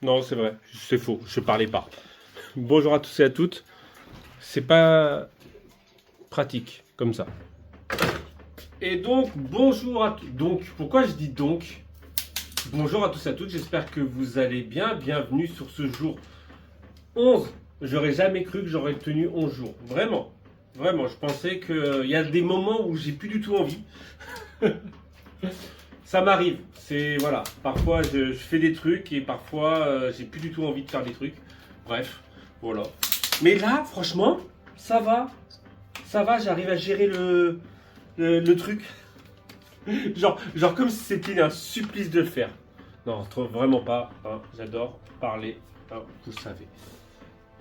Non, c'est vrai, c'est faux, je parlais pas. Bonjour à tous et à toutes. C'est pas pratique comme ça. Et donc, bonjour à tous. Donc, pourquoi je dis donc? Bonjour à tous et à toutes, j'espère que vous allez bien. Bienvenue sur ce jour 11. J'aurais jamais cru que j'aurais tenu 11 jours. Vraiment. Vraiment, je pensais qu'il y a des moments où j'ai plus du tout envie. Ça m'arrive. C'est voilà. Parfois je fais des trucs et parfois j'ai plus du tout envie de faire des trucs. Bref, voilà. Mais là, franchement, ça va. Ça va, j'arrive à gérer le truc. Genre comme si c'était un supplice de le faire. Non, vraiment pas. Hein, j'adore parler. Hein, vous savez.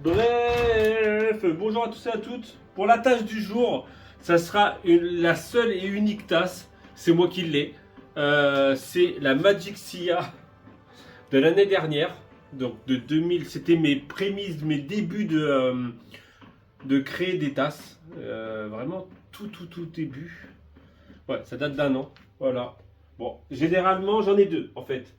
Bref, bonjour à tous et à toutes. Pour la tâche du jour, ça sera la seule et unique tasse. C'est moi qui l'ai. C'est la Magic Sia de l'année dernière. Donc de 2000. C'était mes prémices, mes débuts de créer des tasses. Vraiment tout début. Ouais, ça date d'un an. Voilà. Bon, généralement j'en ai deux en fait.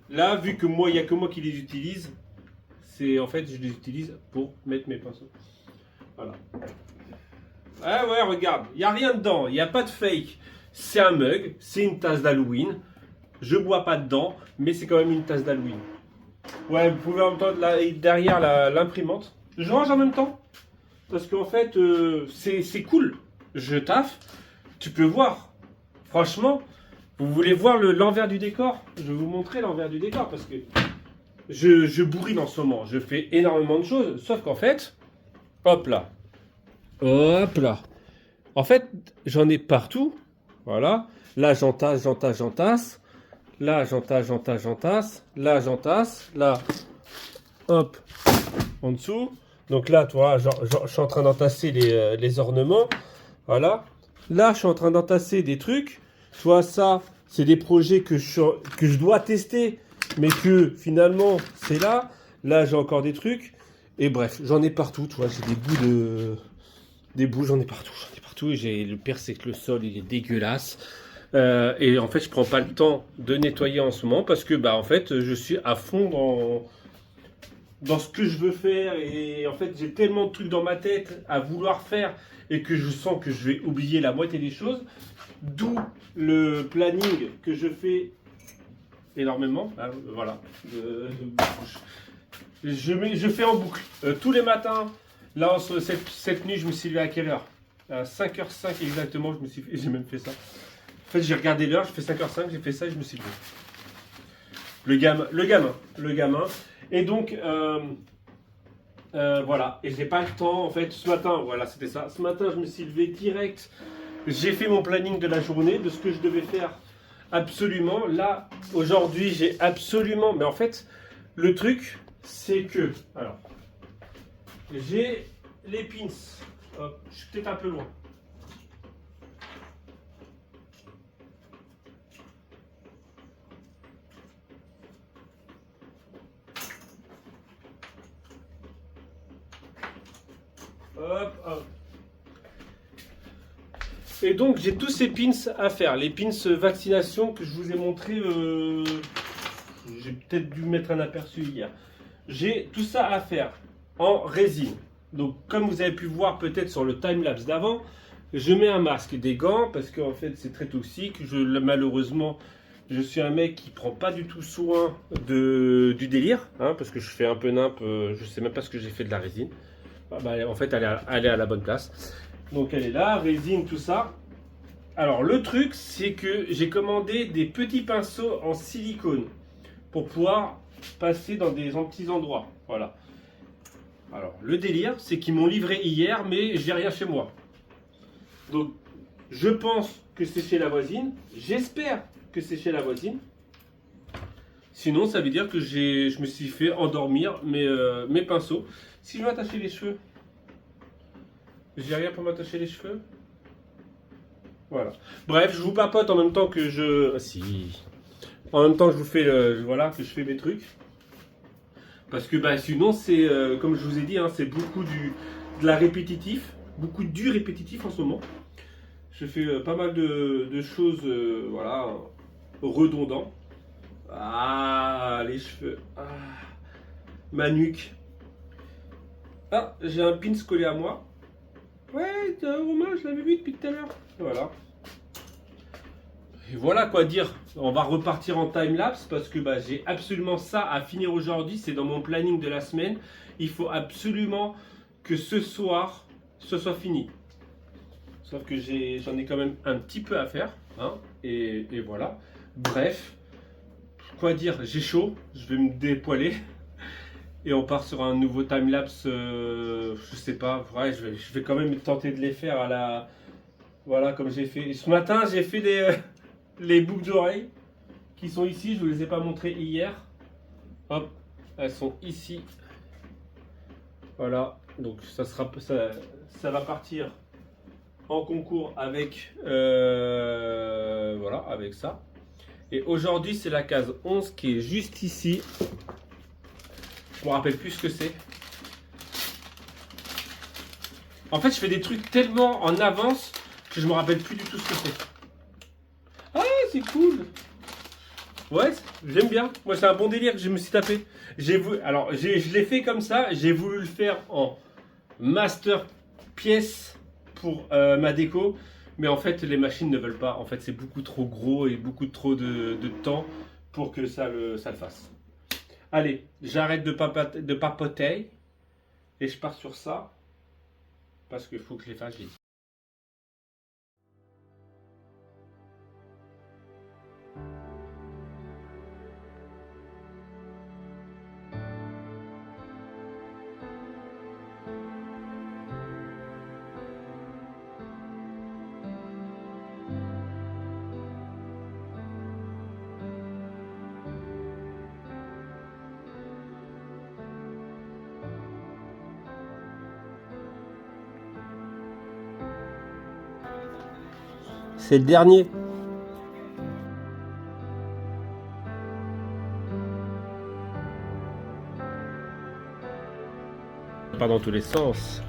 Là, vu que moi, il n'y a que moi qui les utilise. En fait, je les utilise pour mettre mes pinceaux. Voilà. Ah ouais, regarde, il n'y a rien dedans, il n'y a pas de fake. C'est un mug, c'est une tasse d'Halloween. Je bois pas dedans, mais c'est quand même une tasse d'Halloween. Ouais, vous pouvez entendre derrière l'imprimante. Je range en même temps. Parce qu'en fait, c'est cool. Je taffe. Tu peux voir. Franchement, vous voulez voir l'envers du décor? Je vais vous montrer l'envers du décor parce que je bourrine en ce moment, je fais énormément de choses, sauf qu'en fait, hop là, en fait, j'en ai partout, voilà, là j'entasse, là j'entasse, là j'entasse, là, hop, en dessous, donc là, toi, je suis en train d'entasser les ornements, voilà, là je suis en train d'entasser des trucs, toi ça, c'est des projets que je dois tester, mais que finalement c'est là. Là j'ai encore des trucs. Et bref, j'en ai partout, tu vois, j'ai des bouts, j'en ai partout. Et le pire c'est que le sol il est dégueulasse. Et en fait je prends pas le temps de nettoyer en ce moment parce que bah en fait je suis à fond dans ce que je veux faire. Et en fait j'ai tellement de trucs dans ma tête à vouloir faire et que je sens que je vais oublier la moitié des choses. D'où le planning que je fais énormément. Ah, voilà. Je fais en boucle. Tous les matins. Là, cette nuit, je me suis levé à quelle heure? À 5h05 exactement, j'ai même fait ça. En fait, j'ai regardé l'heure, je fais 5h05, j'ai fait ça et je me suis levé. Le gamin. Et donc, voilà. Et j'ai pas le temps, en fait, ce matin, voilà, c'était ça. Ce matin, je me suis levé direct. J'ai fait mon planning de la journée, de ce que je devais faire. Absolument. Là, aujourd'hui, j'ai absolument... Mais en fait, le truc, c'est que... Alors, j'ai les pins. Hop, je suis peut-être un peu loin. Hop. Et donc, j'ai tous ces pins à faire. Les pins vaccination que je vous ai montré... j'ai peut-être dû mettre un aperçu hier. J'ai tout ça à faire en résine. Donc, comme vous avez pu voir peut-être sur le timelapse d'avant, je mets un masque et des gants parce qu'en fait, c'est très toxique. Malheureusement, je suis un mec qui prend pas du tout soin du délire, hein, parce que je fais un peu nimp. Je sais même pas ce que j'ai fait de la résine. En fait, elle est à la bonne place. Donc, elle est là, résine, tout ça. Alors, le truc, c'est que j'ai commandé des petits pinceaux en silicone pour pouvoir passer dans des petits endroits. Voilà. Alors, le délire, c'est qu'ils m'ont livré hier, mais j'ai rien chez moi. Donc, je pense que c'est chez la voisine. J'espère que c'est chez la voisine. Sinon, ça veut dire que je me suis fait endormir mes pinceaux. Si je m'attachais les cheveux, j'ai rien pour m'attacher les cheveux. Voilà. Bref, je vous papote en même temps que en même temps que je vous fais voilà, que je fais mes trucs. Parce que bah, sinon, c'est comme je vous ai dit, hein, c'est beaucoup de la répétitif, beaucoup du répétitif en ce moment. Je fais pas mal de choses voilà, redondantes. Ah, les cheveux. Ah, ma nuque. Ah, j'ai un pins collé à moi. Ouais, Romain, je l'avais vu depuis tout à l'heure. Voilà. Et voilà quoi dire. On va repartir en time-lapse parce que bah, j'ai absolument ça à finir aujourd'hui. C'est dans mon planning de la semaine. Il faut absolument que ce soir, ce soit fini. Sauf que j'en ai quand même un petit peu à faire. Hein, et voilà. Bref, quoi dire, j'ai chaud. Je vais me dépoiler. Et on part sur un nouveau timelapse. Je sais pas. Ouais, je vais quand même tenter de les faire à la. Voilà, comme j'ai fait. Ce matin, j'ai fait les boucles d'oreilles qui sont ici. Je ne vous les ai pas montrées hier. Hop, elles sont ici. Voilà. Donc ça va partir en concours avec voilà, avec ça. Et aujourd'hui, c'est la case 11 qui est juste ici. Je me rappelle plus ce que c'est. En fait, je fais des trucs tellement en avance que je me rappelle plus du tout ce que c'est. Ah, c'est cool. Ouais, j'aime bien. Moi, c'est un bon délire que je me suis tapé. Alors, je l'ai fait comme ça. J'ai voulu le faire en master pièce pour ma déco. Mais en fait, les machines ne veulent pas. En fait, c'est beaucoup trop gros et beaucoup trop de temps pour que ça le fasse. Allez, j'arrête de papoter et je pars sur ça parce qu'il faut que je les fasse vite. C'est le dernier. Pas dans tous les sens.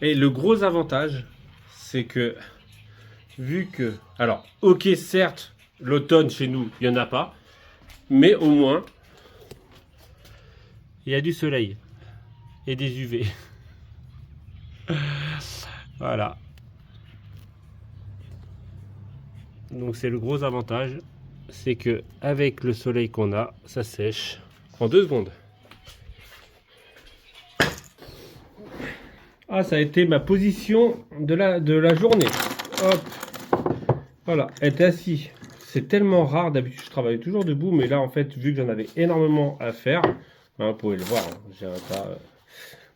Et le gros avantage, c'est que vu que, alors, ok, certes, l'automne chez nous, il n'y en a pas, mais au moins, il y a du soleil et des UV. Voilà. Donc c'est le gros avantage, c'est que avec le soleil qu'on a, ça sèche en 2 secondes. Ah, ça a été ma position de la journée. Hop. Voilà, être assis. C'est tellement rare, d'habitude je travaille toujours debout, mais là en fait, vu que j'en avais énormément à faire, vous pouvez le voir, hein, j'ai un tas,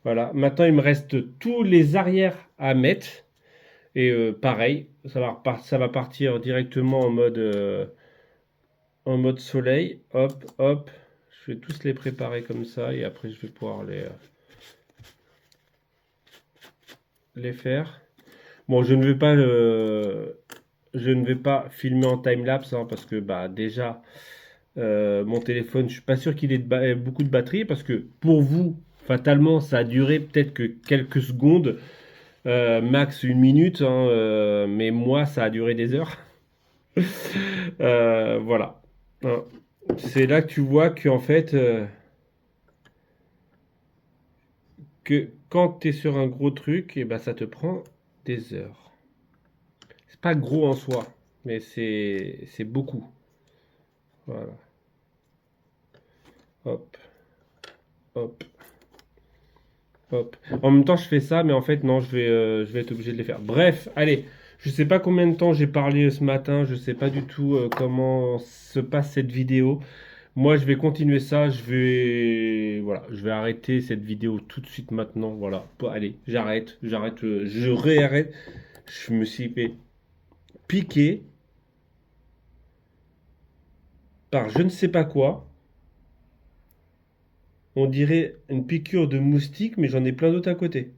voilà, maintenant il me reste tous les arrières à mettre. Et pareil, ça va partir directement en mode soleil. Hop, hop. Je vais tous les préparer comme ça et après je vais pouvoir les faire. Bon, je ne vais pas filmer en time-lapse hein, parce que bah, déjà, mon téléphone, je suis pas sûr qu'il ait beaucoup de batterie parce que pour vous, fatalement, ça a duré peut-être que quelques secondes. Max 1 minute, hein, mais moi ça a duré des heures. Voilà. Hein. C'est là que tu vois que en fait, que quand tu es sur un gros truc, et ben, ça te prend des heures. C'est pas gros en soi, mais c'est beaucoup. Voilà. Hop, hop, hop. En même temps, je fais ça, mais en fait, non, je vais être obligé de les faire. Bref, allez. Je sais pas combien de temps j'ai parlé ce matin, je sais pas du tout comment se passe cette vidéo. Moi, je vais continuer ça, voilà, je vais arrêter cette vidéo tout de suite maintenant, voilà. Bon, allez, j'arrête, je réarrête. Je me suis fait piquer par je ne sais pas quoi. On dirait une piqûre de moustique, mais j'en ai plein d'autres à côté.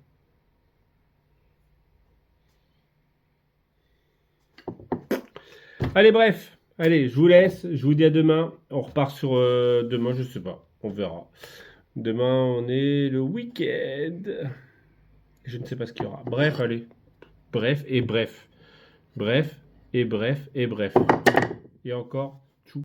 Allez, bref. Allez, je vous laisse. Je vous dis à demain. On repart sur demain, je sais pas. On verra. Demain, on est le week-end. Je ne sais pas ce qu'il y aura. Bref, allez. Bref et bref. Bref et bref et bref. Et encore.